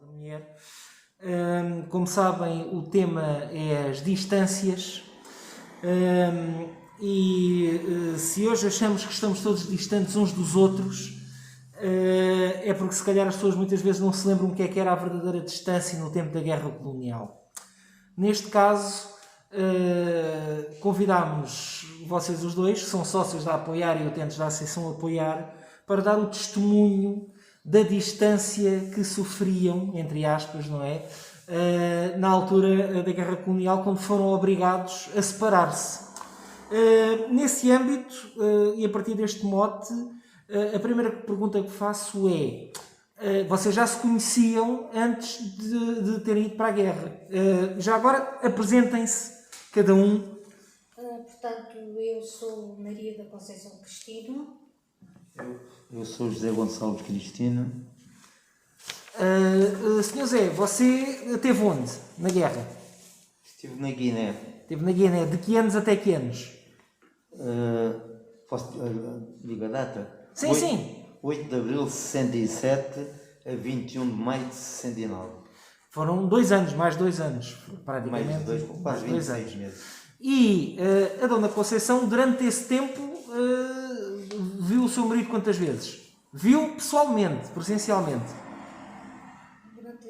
da mulher. Como sabem, o tema é as distâncias. Se hoje achamos que estamos todos distantes uns dos outros, é porque se calhar as pessoas muitas vezes não se lembram o que era a verdadeira distância no tempo da guerra colonial. Neste caso, convidámos vocês os dois, que são sócios da Apoiar e utentes da Associação Apoiar, para dar o testemunho da distância que sofriam, entre aspas, não é? Na altura da guerra colonial, quando foram obrigados a separar-se. Nesse âmbito, e a partir deste mote, a primeira pergunta que faço é: vocês já se conheciam antes de terem ido para a guerra? Já agora, apresentem-se, cada um. Portanto, eu sou Maria da Conceição Cristino. Eu sou José Gonçalves Cristino. Senhor Zé, você esteve onde na guerra? Estive na Guiné. Esteve na Guiné. De que anos até que anos? Posso dizer a data? Sim, sim. 8 de abril de 67 a 21 de maio de 69. Foram 2 anos, mais 2 anos, praticamente. Mais de dois, quase 26 meses. E a Dona Conceição, durante esse tempo, viu o seu marido quantas vezes? Viu pessoalmente, presencialmente? Durante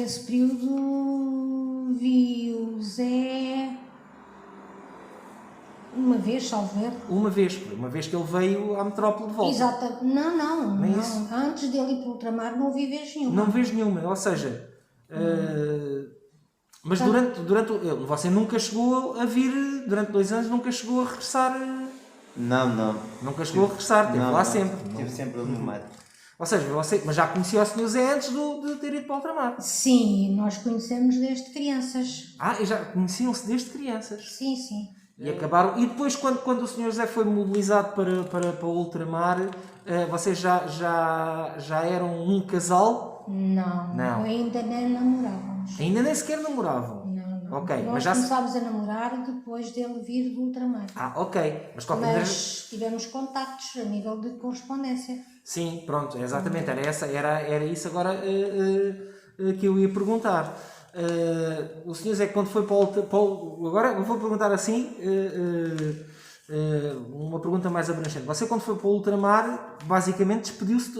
esse período vi o Zé uma vez, salvo erro. Uma vez que ele veio à metrópole de volta. Exato. Não. Isso? Antes dele ir para o ultramar não vi vez nenhuma. Não vejo nenhuma, ou seja... Mas durante você nunca chegou a vir, durante 2 anos, nunca chegou a regressar? Não. Nunca chegou a regressar, esteve lá sempre. Estive sempre no mar. Ou seja, mas já conhecia o Sr. Zé antes de ter ido para o ultramar? Sim, nós conhecemos desde crianças. E já conheciam-se desde crianças? Sim. E acabaram. E depois, quando o Sr. Zé foi mobilizado para o ultramar, vocês já eram um casal? Não. Ainda nem namorávamos. Ainda nem sequer namoravam? Não. Ok, nós mas já começámos a namorar depois dele vir do ultramar. Ok. Mas tivemos contactos a nível de correspondência. Sim, pronto, exatamente. Era isso agora que eu ia perguntar. O Sr. Zé, quando foi para o... Agora eu vou perguntar assim, uma pergunta mais abrangente. Você, quando foi para o ultramar, basicamente despediu-se,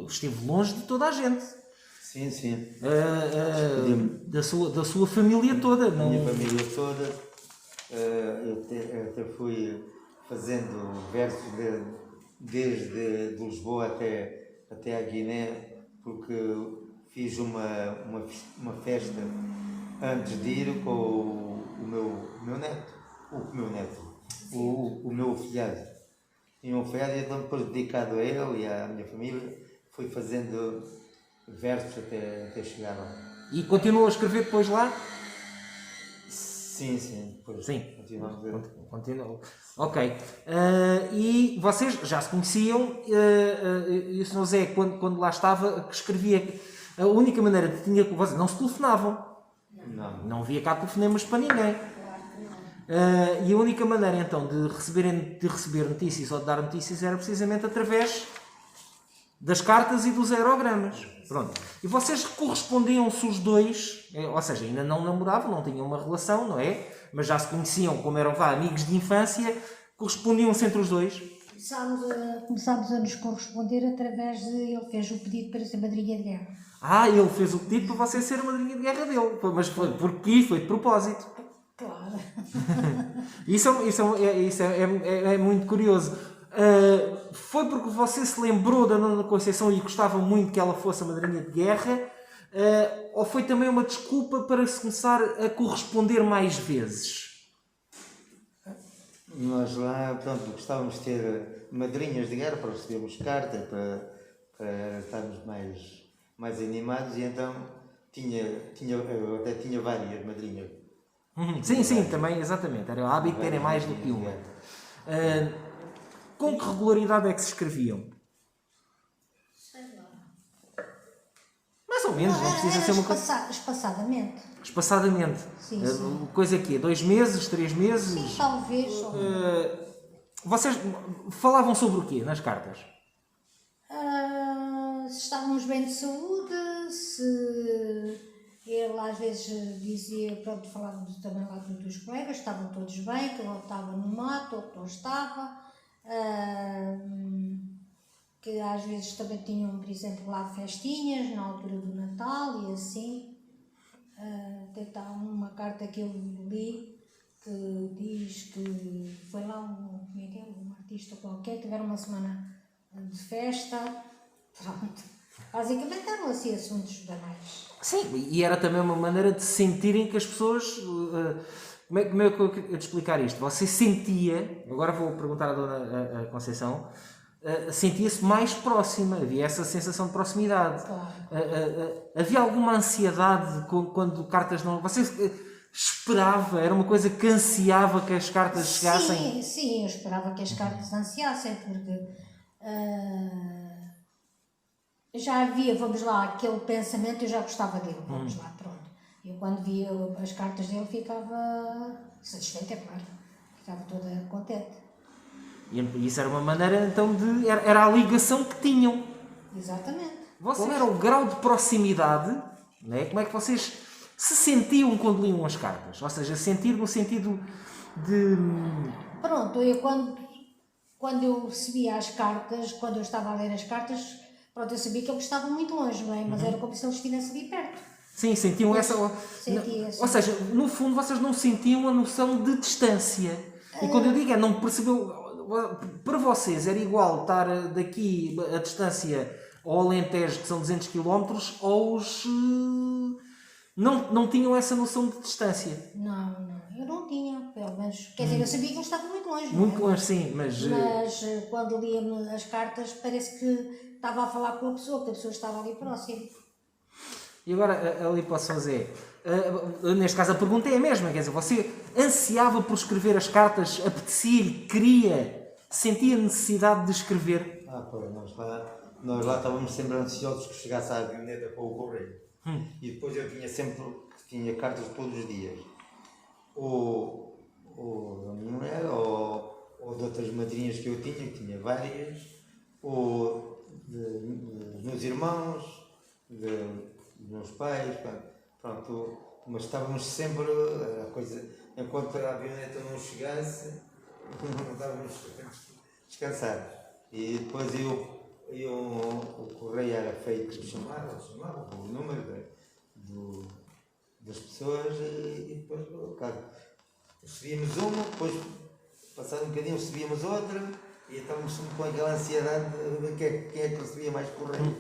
esteve longe de toda a gente. Sim. Da sua família toda. Da minha família toda. Eu até fui fazendo versos desde Lisboa até a Guiné, porque fiz uma festa antes de ir com o meu neto. O meu afilhado. Tinha um afilhado, então depois dedicado a ele e à minha família, fui fazendo versos até chegar lá. E continuou a escrever depois lá? Sim. Depois sim. Continuamos. Ok. E vocês já se conheciam, e o Sr. Zé, quando lá estava, que escrevia, a única maneira de tinha com vocês, não se telefonavam. Não havia cá telefonemas para ninguém. E a única maneira então de receber notícias ou de dar notícias era precisamente através das cartas e dos aerogramas. Pronto. E vocês correspondiam-se os dois, ou seja, ainda não namoravam, não tinham uma relação, não é? Mas já se conheciam como eram amigos de infância, correspondiam-se entre os dois. Começámos a nos corresponder através de... Ele fez o pedido para ser madrinha de guerra. Ele fez o pedido para você ser a madrinha de guerra dele. Mas foi de propósito. Claro. Isso é muito curioso. Foi porque você se lembrou da Dona Conceição e gostava muito que ela fosse a madrinha de guerra, ou foi também uma desculpa para se começar a corresponder mais vezes? Nós lá, pronto, gostávamos de ter madrinhas de guerra para recebermos carta, para estarmos mais animados, e então eu até tinha várias madrinhas. Sim, também, exatamente. Era o hábito de terem mais do que uma. Com que regularidade é que se escreviam? Sei lá. Mais ou menos, não precisa ser uma coisa... Espaçadamente. Espaçadamente? Sim. Coisa aqui, 2 meses, 3 meses? Sim, talvez. Vocês falavam sobre o quê nas cartas? se estávamos bem de saúde, se ele às vezes dizia, pronto, falávamos também lá dos colegas, estavam todos bem, que ele estava no mato, ou que não estava, que às vezes também tinham, por exemplo, lá festinhas na altura do Natal e assim. Até há uma carta que eu li que diz que foi lá um artista qualquer, tiveram uma semana de festa, pronto. Basicamente eram assim assuntos banais. Sim, e era também uma maneira de sentirem que as pessoas... como é que eu ia te explicar isto? Você sentia, agora vou perguntar à Dona Conceição, sentia-se mais próxima, havia essa sensação de proximidade. Claro. Havia alguma ansiedade quando cartas não... Você esperava, era uma coisa que ansiava que as cartas chegassem? Sim, eu esperava que as cartas ansiassem, porque já havia, vamos lá, aquele pensamento, eu já gostava dele, vamos lá, pronto. Eu quando via as cartas dele ficava satisfeita, é claro, ficava toda contente. E isso era uma maneira então de... Era a ligação que tinham. Exatamente. Qual era o grau de proximidade, né? Como é que vocês se sentiam quando liam as cartas? Ou seja, sentir no sentido de... Pronto, eu quando eu recebia as cartas, quando eu estava a ler as cartas, pronto, eu sabia que ele estava muito longe, não é? Mas era como se ele estivesse ali perto. Sim, sentiam essa... Sentia-se. Ou seja, no fundo vocês não sentiam a noção de distância. E quando eu digo não percebeu... Para vocês era igual estar daqui a distância ao Alentejo, que são 200 km, ou os... Não tinham essa noção de distância. Não, eu não tinha, pelo menos. Quer dizer, eu sabia que ele estava muito longe. Muito não é? longe, sim, mas... Mas quando lia-me as cartas, parece que estava a falar com a pessoa, que a pessoa estava ali próxima. E agora, ali posso fazer... neste caso a pergunta é a mesma, quer dizer, você ansiava por escrever as cartas, apetecia-lhe, queria, sentia necessidade de escrever? Pois, nós lá estávamos sempre ansiosos que chegasse a avioneta para o correio. E depois eu tinha cartas todos os dias. Ou da minha mulher, ou de outras madrinhas que eu tinha várias, ou dos meus irmãos, dos meus pais, pronto, mas estávamos sempre a coisa, enquanto a avioneta não chegasse, não estávamos descansados. E depois o correio era feito, chamava o número das pessoas e depois, claro, recebíamos uma, depois, passado um bocadinho, recebíamos outra e estávamos sempre com aquela ansiedade de quem é que recebia mais correio.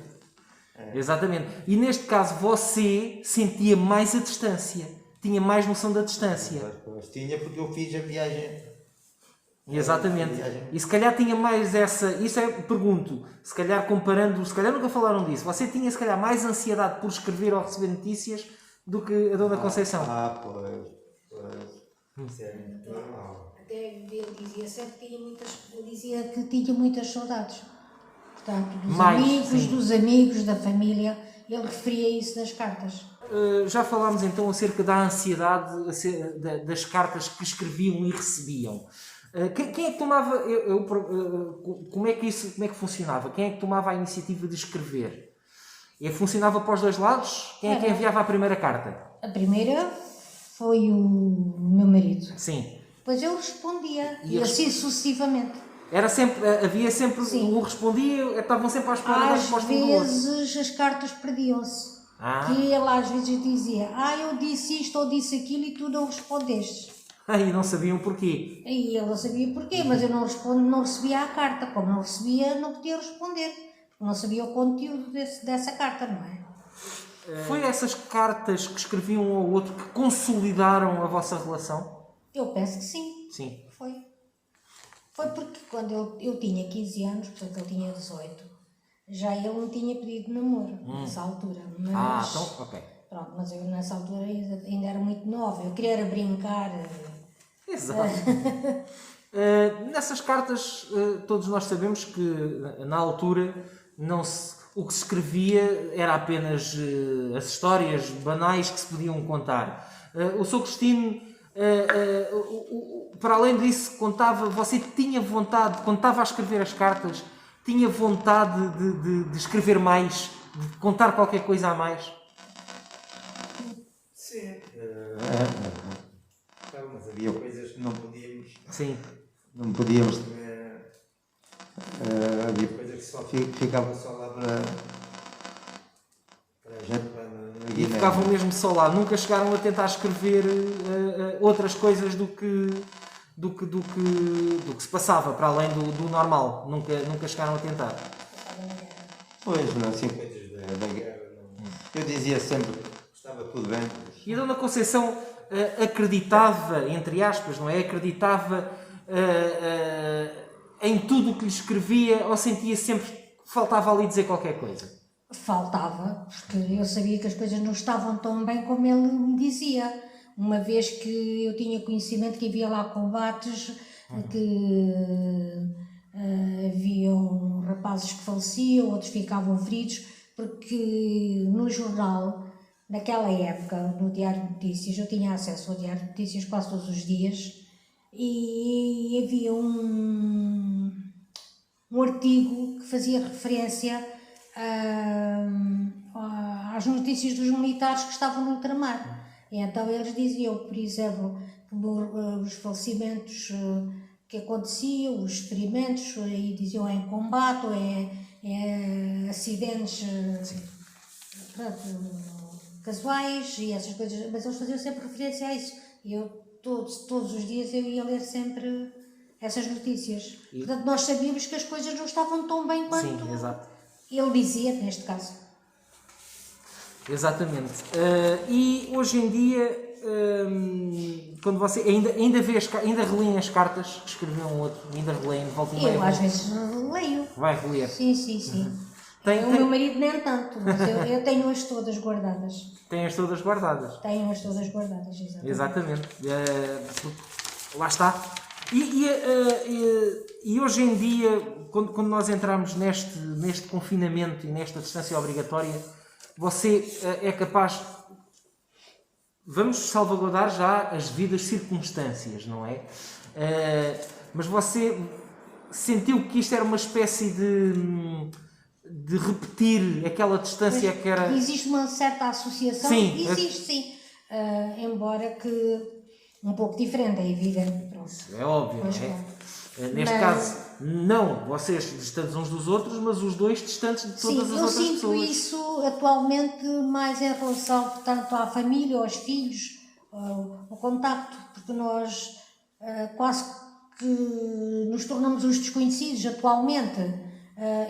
Exatamente. E neste caso você sentia mais a distância, tinha mais noção da distância. Pois tinha, porque eu fiz a viagem. Exatamente. E se calhar tinha mais essa... Isso pergunto, se calhar comparando... Se calhar nunca falaram disso. Você tinha se calhar mais ansiedade por escrever ou receber notícias do que a Dona Conceição? Pois. Isso é muito normal. Até ele dizia sempre que tinha muitas saudades. Portanto, dos amigos, da família. Ele referia isso nas cartas. Já falámos então acerca da ansiedade das cartas que escreviam e recebiam. Quem é que tomava... como é que funcionava? Quem é que tomava a iniciativa de escrever? Funcionava para os dois lados? Quem é que enviava a primeira carta? A primeira foi o meu marido. Sim. Depois eu respondia. E assim sucessivamente. Havia sempre... Sim. Um respondia, estavam sempre à espera da resposta do outro. Às vezes as cartas perdiam-se. Que ele às vezes dizia, eu disse isto ou disse aquilo e tu não respondeste. E não sabiam porquê. E ele não sabia porquê, mas eu não recebia a carta. Como não recebia, não podia responder. Porque não sabia o conteúdo dessa carta, não é? Foi essas cartas que escreviam um ao outro que consolidaram a vossa relação? Eu penso que sim. Sim. Foi porque quando eu tinha 15 anos, portanto ele tinha 18, já ele me tinha pedido namoro nessa altura. Mas, então, ok. Pronto, mas eu nessa altura ainda era muito nova, eu queria era brincar. Exato. Nessas cartas, todos nós sabemos que na altura o que se escrevia era apenas as histórias banais que se podiam contar. O Sr. Cristino, para além disso, você tinha vontade, quando estava a escrever as cartas, tinha vontade de escrever mais, de contar qualquer coisa a mais? Sim. Mas havia coisas que não podíamos. Sim. Não podíamos. Havia coisas que só ficavam só lá para a gente, para na E Guiné. ficavam mesmo só lá. Nunca chegaram a tentar escrever outras coisas do que se passava, para além do normal. Nunca chegaram a tentar. Pois, não, assim, coisas da guerra. Não. Eu dizia sempre que estava tudo bem. E a Dona Conceição acreditava, entre aspas, não é? Acreditava em tudo o que lhe escrevia, ou sentia sempre que faltava ali dizer qualquer coisa? Faltava, porque eu sabia que as coisas não estavam tão bem como ele me dizia. Uma vez que eu tinha conhecimento que havia lá combates, que haviam rapazes que faleciam, outros ficavam feridos, porque no jornal, naquela época, no Diário de Notícias, eu tinha acesso ao Diário de Notícias quase todos os dias, e havia um artigo que fazia referência às notícias dos militares que estavam no ultramar. E então eles diziam, por exemplo, que os falecimentos que aconteciam, os ferimentos, e diziam em combate, ou em acidentes casuais e essas coisas, mas eles faziam sempre referência a isso. E eu, todos os dias, eu ia ler sempre essas notícias. Portanto, nós sabíamos que as coisas não estavam tão bem quanto Sim, exato. ele dizia, neste caso. Exatamente. E hoje em dia, quando você ainda relêem as cartas que escreveu um outro, ainda relêem, volta e meia. Eu às vezes leio. Vai reler. Sim. O meu marido nem tanto, mas eu tenho-as todas guardadas. Tem-as todas guardadas. Tenho-as todas guardadas, Exatamente. Lá está. E hoje em dia, quando nós entramos neste confinamento e nesta distância obrigatória, você é capaz... Vamos salvaguardar já as devidas circunstâncias, não é? Mas você sentiu que isto era uma espécie de repetir aquela distância que era... Existe uma certa associação? Sim. Existe, sim. Embora que um pouco diferente, é evidente. Pronto. É óbvio, Pois não é? claro. Neste caso, não vocês distantes uns dos outros, mas os dois distantes de todas as outras pessoas. Sim, eu sinto isso atualmente mais em relação, portanto, à família, aos filhos, ao contacto, porque nós quase que nos tornamos uns desconhecidos atualmente.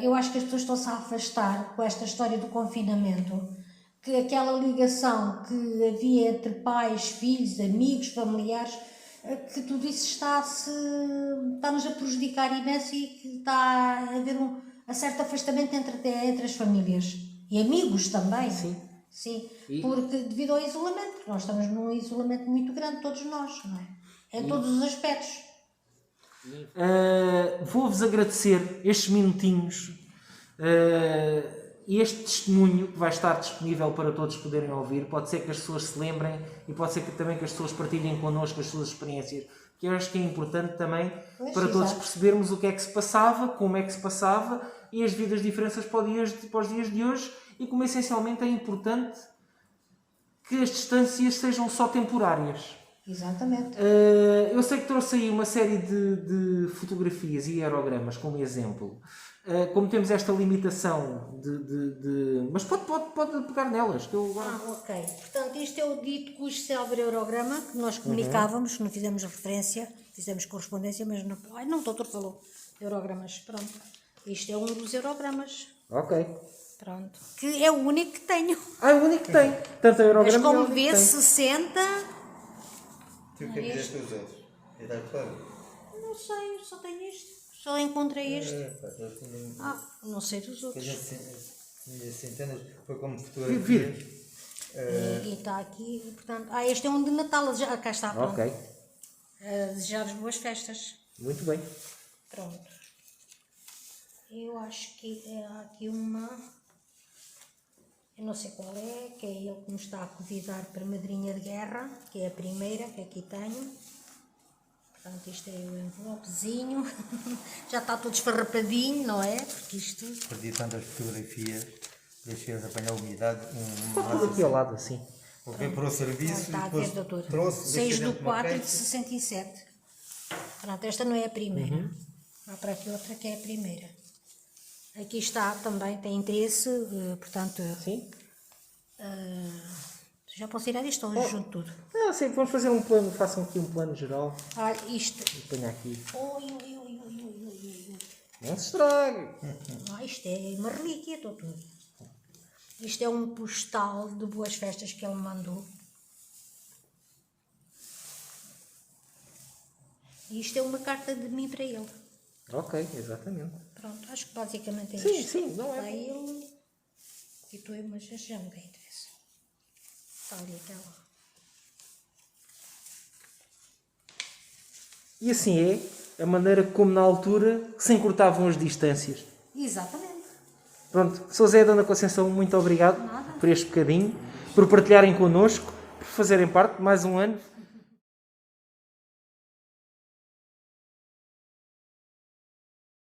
Eu acho que as pessoas estão-se a afastar com esta história do confinamento, que aquela ligação que havia entre pais, filhos, amigos, familiares, que tudo isso está-nos a prejudicar imenso e que está a haver um certo afastamento entre as famílias e amigos também. Sim. Porque devido ao isolamento, porque nós estamos num isolamento muito grande, todos nós, não é? Em todos os aspectos. Vou-vos agradecer estes minutinhos e este testemunho que vai estar disponível para todos poderem ouvir. Pode ser que as pessoas se lembrem e pode ser que também que as pessoas partilhem connosco as suas experiências, que eu acho que é importante também para todos percebermos o que é que se passava, como é que se passava e as devidas diferenças para os dias de hoje, e como essencialmente é importante que as distâncias sejam só temporárias. Exatamente. Eu sei que trouxe aí uma série de fotografias e aerogramas como exemplo. Como temos esta limitação mas pode pegar nelas. Que eu agora... Ok. Portanto, isto é o dito cujo célebre aerograma que nós comunicávamos, não fizemos referência, fizemos correspondência, mas não... Ai, não, o doutor falou. Aerogramas, pronto. Isto é um dos aerogramas. Ok. Pronto. Que é o único que tenho. É o único que tem. Tanto aerograma. Mas como vê, 60... Tu o que é que fizeste os outros? E dá claro? Não sei, só tenho isto. Só encontrei este. Não sei dos outros. Centenas, foi como fotografia. E está aqui, portanto... este é um de Natal, cá está, pronto. Ok. Desejar-vos boas festas. Muito bem. Pronto. Eu acho que há aqui uma... Eu não sei qual é, que é ele que me está a convidar para madrinha de guerra, que é a primeira que aqui tenho. Portanto, isto é o envelopezinho. Já está tudo esfarrapadinho, não é? Porque isto... Perdi tantas fotografias, deixei-as apanhar a umidade. Tudo aqui ao lado, assim. Voltei para o serviço Está e a depois ver, doutor? trouxe, 6 deixei do dentro de uma 4 de caixa. 67. Pronto, esta não é a primeira. Há para aqui outra que é a primeira. Aqui está também, tem interesse, portanto... Sim? Já posso tirar isto ou junto tudo? Não, sim, vamos fazer um plano, façam aqui um plano geral. Ah, isto... Ponha aqui. Oi, oi, oi, oi, oi, oi, oi. Não se estrague. Ah, isto é uma relíquia, doutor. Isto é um postal de boas festas que ele me mandou. E isto é uma carta de mim para ele. Ok, exatamente. Pronto, acho que basicamente é Sim, isto. sim, não é- Para ele e tu, mas já não tem interesse. Está ali aquela. E assim é a maneira como na altura se encurtavam as distâncias. Exatamente. Pronto, Sr. Zé e Dona Conceição, muito obrigado Nada. por este bocadinho, por partilharem connosco, por fazerem parte de mais um ano